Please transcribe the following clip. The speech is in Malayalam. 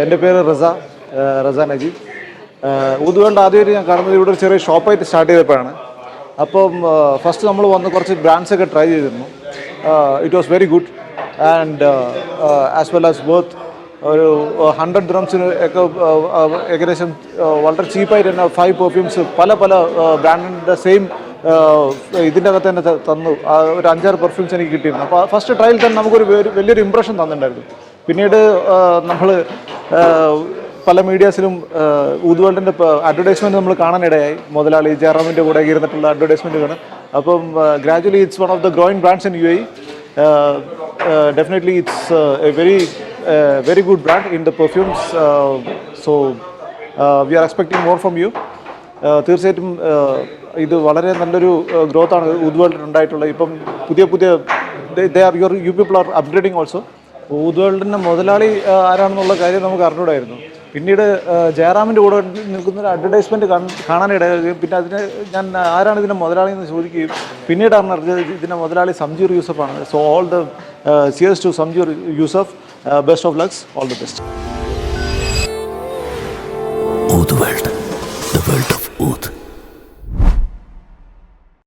എൻ്റെ പേര് റസ നജീബ്. ഊതുവേൾഡ് ആദ്യമായിട്ട് ഞാൻ കാണുന്നത് ഇവിടെ ഒരു ചെറിയ ഷോപ്പായിട്ട് സ്റ്റാർട്ട് ചെയ്തപ്പോഴാണ്. അപ്പം ഫസ്റ്റ് നമ്മൾ വന്ന് കുറച്ച് ബ്രാൻഡ്സൊക്കെ ട്രൈ ചെയ്തിരുന്നു. It was very good and as well as worth. ഒരു 100 dirhamsന് ഒക്കെ ഏകദേശം വളരെ ചീപ്പായിട്ട് തന്നെ 5 പെർഫ്യൂംസ് പല ബ്രാൻഡിൻ്റെ സെയിം ഇതിൻ്റെ അകത്ത് തന്നെ തന്നു. ഒരു 5-6 പെർഫ്യൂംസ് എനിക്ക് കിട്ടിയിരുന്നു. അപ്പോൾ ഫസ്റ്റ് ട്രയൽ തന്നെ നമുക്കൊരു വലിയൊരു ഇമ്പ്രഷൻ തന്നിട്ടുണ്ടായിരുന്നു. പിന്നീട് നമ്മൾ പല മീഡിയാസിലും ഊതുവേൾഡിൻ്റെ അഡ്വർടൈസ്മെൻറ്റ് നമ്മൾ കാണാനിടയായി. മുതലാളി ജയറാമിൻ്റെ കൂടെ ഇരുന്നിട്ടുള്ള അഡ്വർടൈസ്മെൻറ്റ് കാണാം. അപ്പം gradually it's one of the growing brands in UAE. Definitely it's a very good brand in the perfumes. So we are expecting more from you. തീർച്ചയായിട്ടും ഇത് വളരെ നല്ലൊരു ഗ്രോത്താണ് ഊതുവേൾഡിൽ ഉണ്ടായിട്ടുള്ളത്. ഇപ്പം പുതിയ you people are upgrading also. ഊതുവേൾഡിൻ്റെ മുതലാളി ആരാണെന്നുള്ള കാര്യം നമുക്ക് അറിഞ്ഞൂടായിരുന്നു. പിന്നീട് ജയറാമിൻ്റെ കൂടെ നിൽക്കുന്നൊരു അഡ്വർടൈസ്മെൻറ്റ് കാണാനിടയാകുകയും പിന്നെ അതിന് ഞാൻ ആരാണ് ഇതിൻ്റെ മുതലാളി എന്ന് ചോദിക്കുകയും പിന്നീടാണ് അറിഞ്ഞത് ഇതിൻ്റെ മുതലാളി സംജീർ യൂസഫാണ്. So all the cheers to Samjeer Yusuf. Best of lucks, all the best.